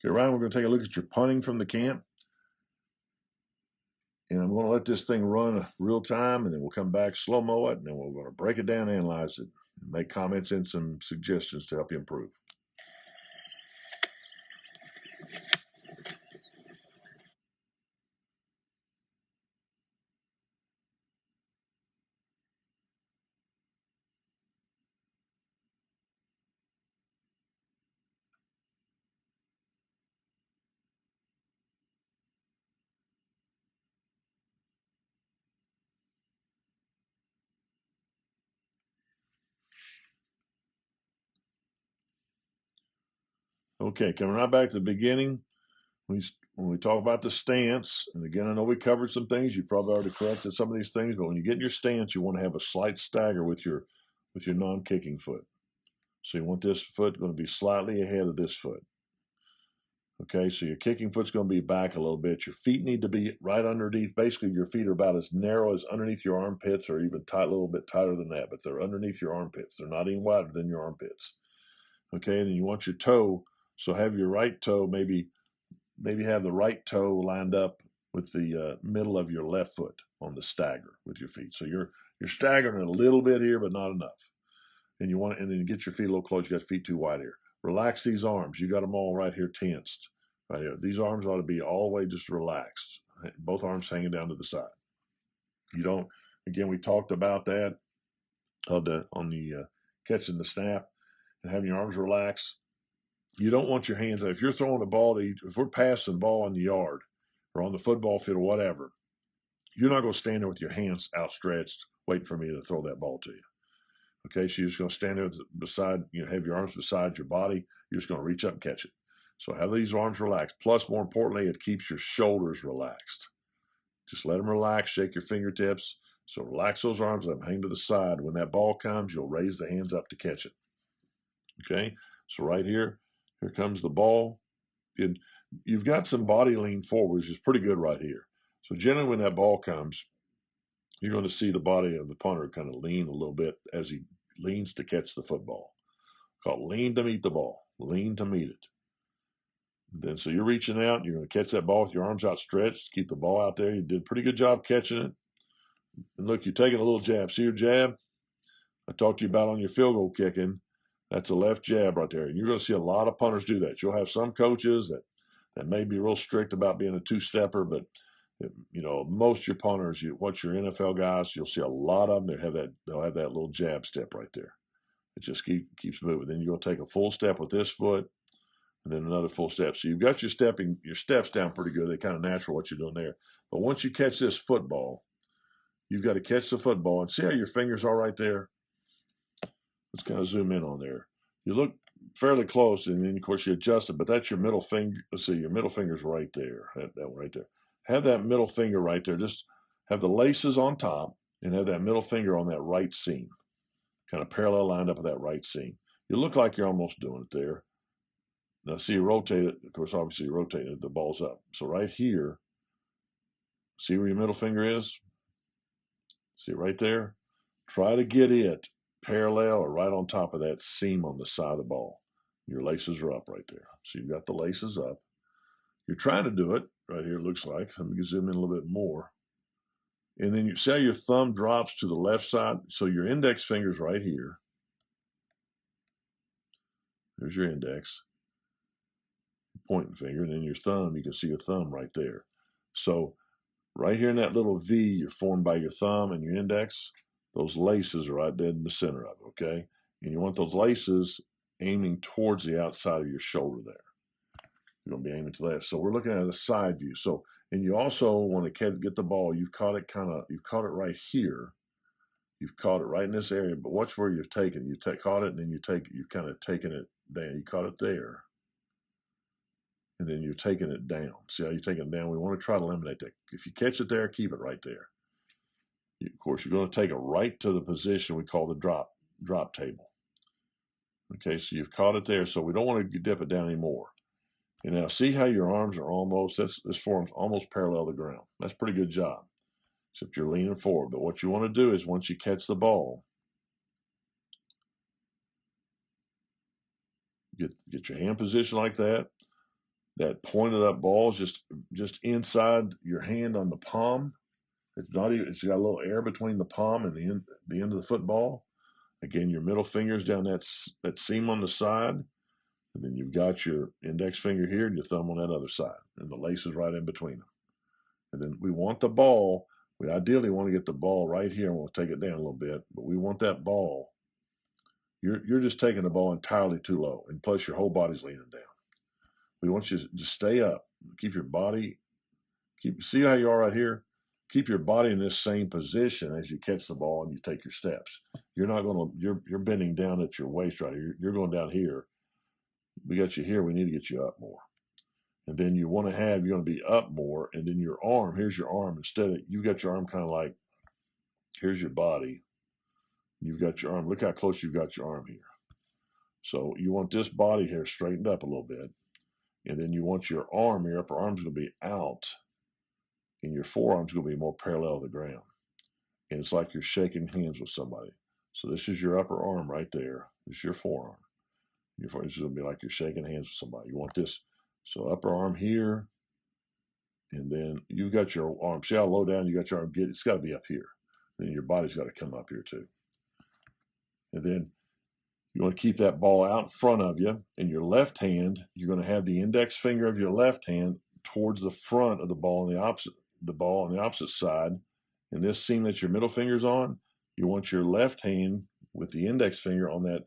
Okay, Ryan, we're going to take a look at your punting from the camp. And I'm going to let this thing run real time, and then we'll come back, slow-mo it, and then we're going to break it down, analyze it, and make comments and some suggestions to help you improve. Okay, coming right back to the beginning, when we talk about the stance, and again, I know we covered some things. You probably already corrected some of these things, but when you get in your stance, you want to have a slight stagger with your non-kicking foot. So you want this foot going to be slightly ahead of this foot. Okay, so your kicking foot's going to be back a little bit. Your feet need to be right underneath. Basically, your feet are about as narrow as underneath your armpits, or even tight, a little bit tighter than that, but they're underneath your armpits. They're not any wider than your armpits. Okay, and then you want your toe. So have your right toe, maybe have the right toe lined up with the middle of your left foot on the stagger with your feet. So you're staggering a little bit here, but not enough. And and then get your feet a little close. You got feet too wide here. Relax these arms. You got them all right here tensed. Right here. These arms ought to be all the way just relaxed. Both arms hanging down to the side. You don't. Again, we talked about that on the catching the snap and having your arms relaxed. You don't want your hands. If you're throwing a ball if we're passing the ball in the yard or on the football field or whatever, you're not going to stand there with your hands outstretched waiting for me to throw that ball to you. Okay, so you're just going to stand there beside, have your arms beside your body. You're just going to reach up and catch it. So have these arms relaxed. Plus, more importantly, it keeps your shoulders relaxed. Just let them relax, shake your fingertips. So relax those arms, let them hang to the side. When that ball comes, you'll raise the hands up to catch it. Okay, so right here comes the ball. And you've got some body lean forward, which is pretty good right here. So generally when that ball comes, you're going to see the body of the punter kind of lean a little bit as he leans to catch the football. Called lean to meet the ball, lean to meet it. Then so you're reaching out, you're going to catch that ball with your arms outstretched, keep the ball out there. You did a pretty good job catching it. And look, you're taking a little jab. See your jab? I talked to you about on your field goal kicking. That's a left jab right there. And you're going to see a lot of punters do that. You'll have some coaches that may be real strict about being a two-stepper, but most of your punters, watch your NFL guys, you'll see a lot of them they'll have that little jab step right there. It just keeps moving. Then you're going to take a full step with this foot, and then another full step. So you've got your steps down pretty good. They're kind of natural what you're doing there. But once you catch this football, you've got to catch the football and see how your fingers are right there. Let's kind of zoom in on there. You look fairly close, and then of course you adjust it, but that's your middle finger. Let's see, your middle finger's right there. That one right there. Have that middle finger right there. Just have the laces on top and have that middle finger on that right seam, kind of parallel lined up with that right seam. You look like you're almost doing it there. Now see, you rotate it. Of course, obviously you rotate it, the ball's up. So right here, see where your middle finger is? See right there? Try to get it parallel or right on top of that seam on the side of the ball. Your laces are up right there. So you've got the laces up. You're trying to do it right here, it looks like. Let me zoom in a little bit more. And then you see how your thumb drops to the left side. So your index finger's right here. There's your index, pointing finger, and then your thumb, you can see your thumb right there. So right here in that little V, you're formed by your thumb and your index. Those laces are right dead in the center of it, okay? And you want those laces aiming towards the outside of your shoulder there. You're going to be aiming to that. So we're looking at a side view. So, and you also want to get the ball. You've caught it right here. You've caught it right in this area, but watch where you've taken. Caught it, and then you've kind of taken it down. You caught it there, and then you're taking it down. See how you're taking it down? We want to try to eliminate that. If you catch it there, keep it right there. Of course, you're going to take it right to the position we call the drop table. Okay, so you've caught it there, so we don't want to dip it down anymore. And now see how your arms are this form's almost parallel to the ground. That's a pretty good job, except you're leaning forward. But what you want to do is once you catch the ball, get your hand position like that. that pointed up ball is just inside your hand on the palm. It's not even, it's got a little air between the palm and the end of the football. Again, your middle finger's down that seam on the side, and then you've got your index finger here and your thumb on that other side, and the lace is right in between them. And then we want the ball. We ideally want to get the ball right here, and we'll take it down a little bit, but we want that ball. You're just taking the ball entirely too low, and plus your whole body's leaning down. We want you to stay up, keep your body, see how you are right here. Keep your body in this same position as you catch the ball and you take your steps. You're not going to. You're bending down at your waist right here. You're going down here. We got you here. We need to get you up more. And then you want to have, you're going to be up more, and then your arm, here's your arm. Instead of, you got your arm kind of like, here's your body. You've got your arm. Look how close you've got your arm here. So you want this body here straightened up a little bit. And then you want your arm, your upper arm's going to be out, and your forearm's going to be more parallel to the ground. And it's like you're shaking hands with somebody. So this is your upper arm right there. This is your forearm. This is going to be like you're shaking hands with somebody. You want this. So upper arm here, and then you got your arm. See how low down you got your arm? It's got to be up here. Then your body's got to come up here too. And then you want to keep that ball out in front of you. In your left hand, you're going to have the index finger of your left hand towards the front of the ball on the opposite side. And this seam that your middle finger's on, you want your left hand with the index finger on that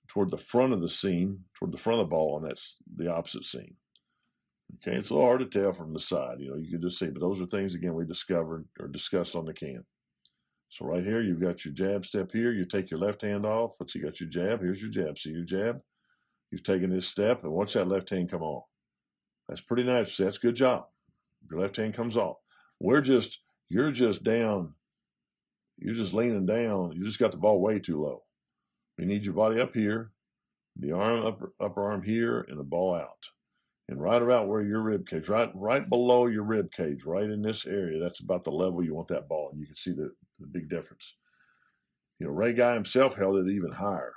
toward the front of the seam, toward the front of the ball on the opposite seam. Okay, it's a little hard to tell from the side. You can just see, but those are things, again, we discovered or discussed on the can. So right here, you've got your jab step here. You take your left hand off. Let's see, you got your jab. Here's your jab. See your jab? You've taken this step, and watch that left hand come off. That's pretty nice. That's a good job. Your left hand comes off. You're just down. You're just leaning down. You just got the ball way too low. You need your body up here, the arm, upper arm here, and the ball out. And right about where your rib cage, right below your rib cage, right in this area, that's about the level you want that ball. And you can see the big difference. Ray Guy himself held it even higher,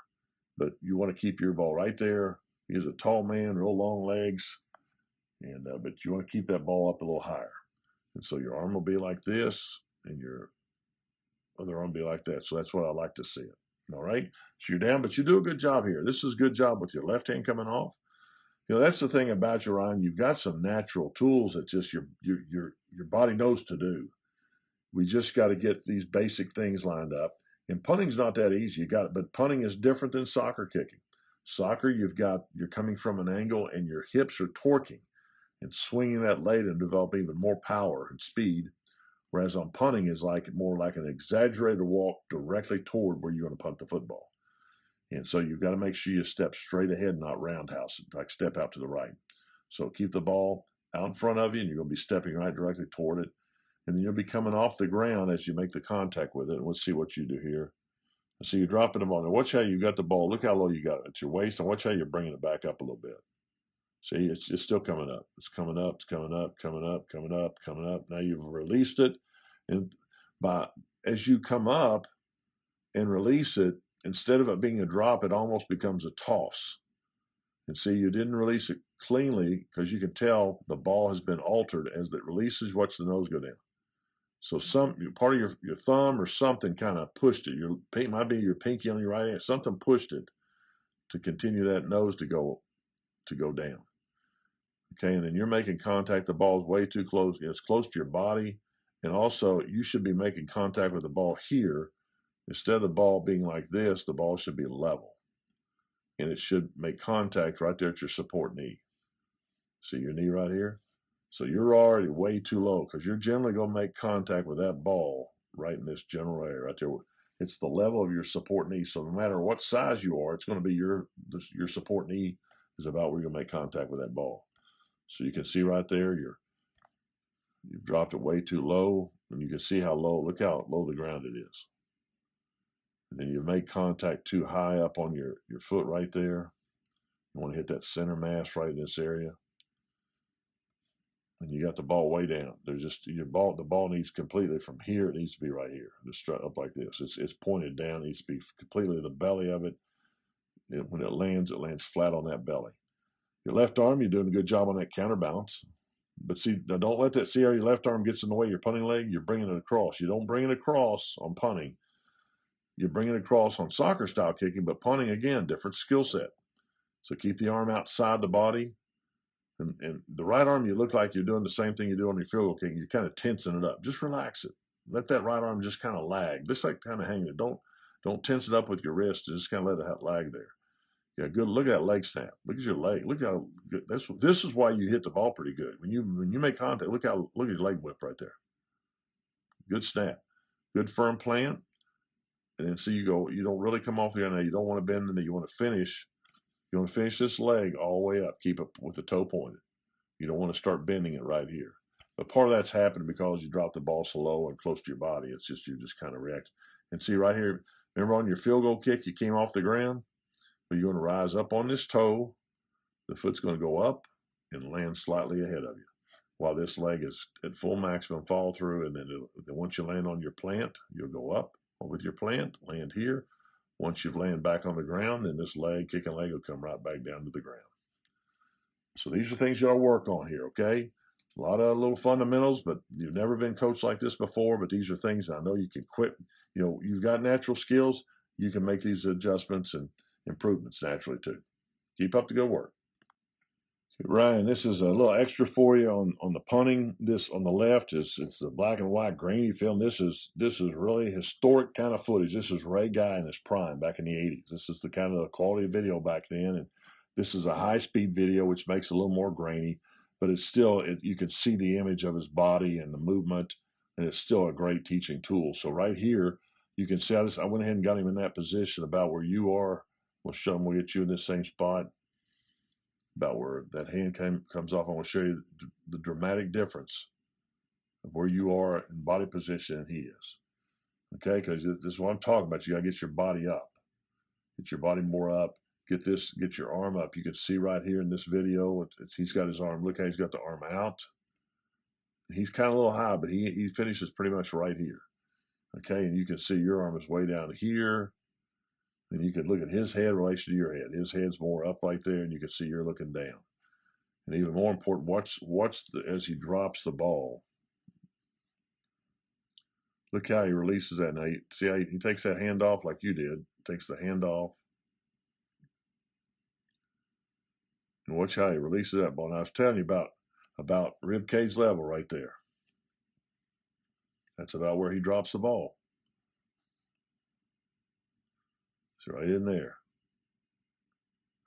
but you want to keep your ball right there. He's a tall man, real long legs, and but you want to keep that ball up a little higher. And so your arm will be like this, and your other arm will be like that. So that's what I like to see it. All right. So you're down, but you do a good job here. This is a good job with your left hand coming off. That's the thing about you, Ryan. You've got some natural tools that just your body knows to do. We just got to get these basic things lined up. And punting's not that easy. But punting is different than soccer kicking. Soccer, you're coming from an angle and your hips are torquing and swinging that leg and developing even more power and speed. Whereas on punting is more like an exaggerated walk directly toward where you're going to punt the football. And so you've got to make sure you step straight ahead, not roundhouse, like step out to the right. So keep the ball out in front of you, and you're going to be stepping right directly toward it. And then you'll be coming off the ground as you make the contact with it. And let's see what you do here. So you're dropping the ball. Now watch how you got the ball. Look how low you got it at your waist, and watch how you're bringing it back up a little bit. See, it's still coming up. It's coming up. It's coming up. Coming up. Coming up. Coming up. Now you've released it, and as you come up and release it, instead of it being a drop, it almost becomes a toss. And see, you didn't release it cleanly because you can tell the ball has been altered as it releases. Watch the nose go down. So part of your thumb or something kind of pushed it. Might be your pinky on your right hand. Something pushed it to continue that nose to go down. Okay, and then you're making contact. The ball's way too close. It's close to your body, and also you should be making contact with the ball here. Instead of the ball being like this, the ball should be level. And it should make contact right there at your support knee. See your knee right here? So you're already way too low because you're generally going to make contact with that ball right in this general area right there. It's the level of your support knee. So no matter what size you are, it's going to be your support knee is about where you're going to make contact with that ball. So you can see right there, you've dropped it way too low, and you can see how low, look how low the ground it is. And then you make contact too high up on your foot right there. You want to hit that center mass right in this area. And you got the ball way down. The ball needs completely from here. It needs to be right here. Just straight up like this. It's pointed down. It needs to be completely the belly of it. When it lands flat on that belly. Your left arm, you're doing a good job on that counterbalance. But see, now don't let that, see how your left arm gets in the way of your punting leg? You're bringing it across. You don't bring it across on punting. You're bringing it across on soccer style kicking, but punting, again, different skill set. So keep the arm outside the body. And the right arm, you look like you're doing the same thing you do on your field goal kicking. You're kind of tensing it up. Just relax it. Let that right arm just kind of lag. Just like kind of hanging it. Don't tense it up with your wrist. Just kind of let it lag there. Yeah, good. Look at that leg snap. Look at your leg. Look how good. This is why you hit the ball pretty good. When you make contact, look at your leg whip right there. Good snap. Good firm plant. And then see you go. You don't really come off the other. You don't want to bend the knee. You want to finish. You want to finish this leg all the way up. Keep it with the toe pointed. You don't want to start bending it right here. But part of that's happening because you dropped the ball so low and close to your body. It's just you just kind of react. And see right here. Remember on your field goal kick, you came off the ground. But you're going to rise up on this toe. The foot's going to go up and land slightly ahead of you while this leg is at full maximum fall through. And then once you land on your plant, you'll go up with your plant, land here. Once you've landed back on the ground, then this leg, kicking leg, will come right back down to the ground. So these are things you ought to work on here, okay? A lot of little fundamentals, but you've never been coached like this before, but these are things I know you can quit. You know, you've got natural skills. You can make these adjustments and improvements naturally too. Keep up the good work. Ryan, this is a little extra for you on the punting. This on the left is it's the black and white grainy film. This is really historic kind of footage. This is Ray Guy in his prime back in the 80s. This is the kind of quality of video back then, and this is a high speed video which makes it a little more grainy, but it's still you can see the image of his body and the movement, and it's still a great teaching tool. So right here, you can see I went ahead and got him in that position about where you are. We'll show him. We'll get you in this same spot. About where that hand comes off. I want to show you the dramatic difference of where you are in body position and he is. Okay, because this is what I'm talking about. You got to get your body up. Get your body more up. Get your arm up. You can see right here in this video, he's got his arm. Look how he's got the arm out. He's kind of a little high, but he finishes pretty much right here. Okay, and you can see your arm is way down here. And you can look at his head in relation to your head. His head's more up right there, and you can see you're looking down. And even more important, watch as he drops the ball. Look how he releases that. Now, see how he takes that hand off like you did. Takes the hand off. And watch how he releases that ball. Now, I was telling you about rib cage level right there. That's about where he drops the ball. It's right in there.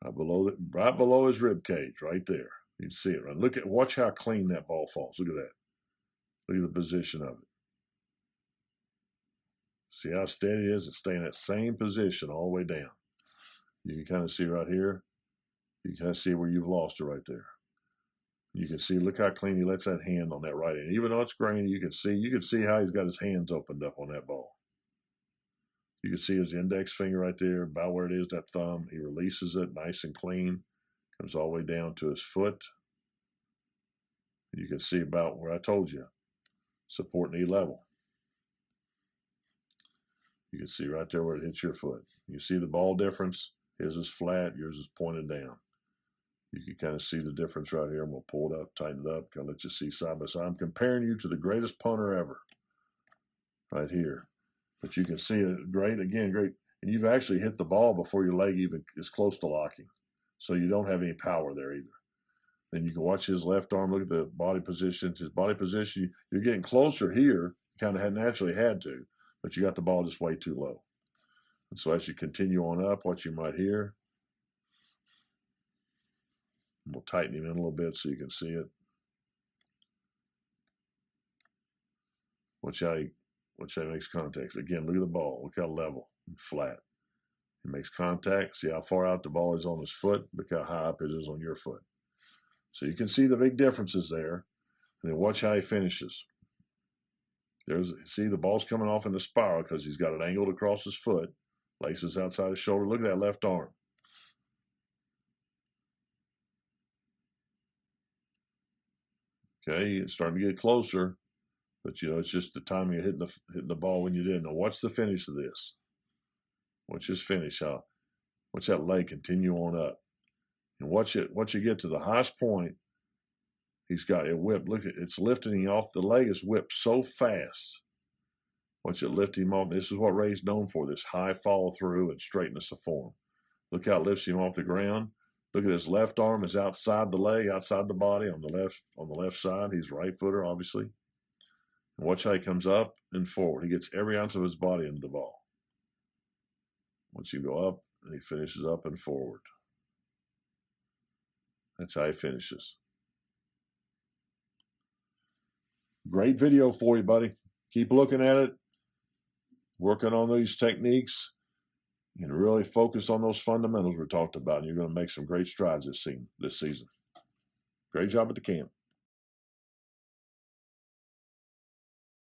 Right below his rib cage, right there. You can see it. Right. Watch how clean that ball falls. Look at that. Look at the position of it. See how steady it is? It's staying in that same position all the way down. You can kind of see right here. You can kind of see where you've lost it right there. You can see, look how clean he lets that hand on that right hand. Even though it's grainy, you can see how he's got his hands opened up on that ball. You can see his index finger right there, about where it is, that thumb. He releases it nice and clean. Comes all the way down to his foot. You can see about where I told you, support knee level. You can see right there where it hits your foot. You see the ball difference? His is flat, yours is pointed down. You can kind of see the difference right here. I'm going to pull it up, tighten it up, kind of let you see side by side. I'm comparing you to the greatest punter ever right here. But you can see it great, again, great. And you've actually hit the ball before your leg even is close to locking. So you don't have any power there either. Then you can watch his left arm, look at the body position. His body position, you're getting closer here. You kind of naturally had to, but you got the ball just way too low. And so as you continue on up, what you might hear, we'll tighten him in a little bit so you can see it. Watch how he makes contact. Again, look at the ball. Look how level and flat. He makes contact. See how far out the ball is on his foot. Look how high up it is on your foot. So you can see the big differences there. And then watch how he finishes. See the ball's coming off in the spiral because he's got it angled across his foot. Laces outside his shoulder. Look at that left arm. Okay, it's starting to get closer. But, it's just the timing of hitting the ball when you did. Now, watch the finish of this. Watch his finish. Watch that leg continue on up. And once you get to the highest point, he's got it whipped. Look, it's lifting him off. The leg is whipped so fast. Once you lift him off, this is what Ray's known for, this high follow through and straightness of form. Look how it lifts him off the ground. Look at his left arm is outside the leg, outside the body on the left side. He's right footer, obviously. And watch how he comes up and forward. He gets every ounce of his body into the ball. Once you go up, and he finishes up and forward. That's how he finishes. Great video for you, buddy. Keep looking at it, working on these techniques, and really focus on those fundamentals we talked about. And you're going to make some great strides this season. Great job at the camp.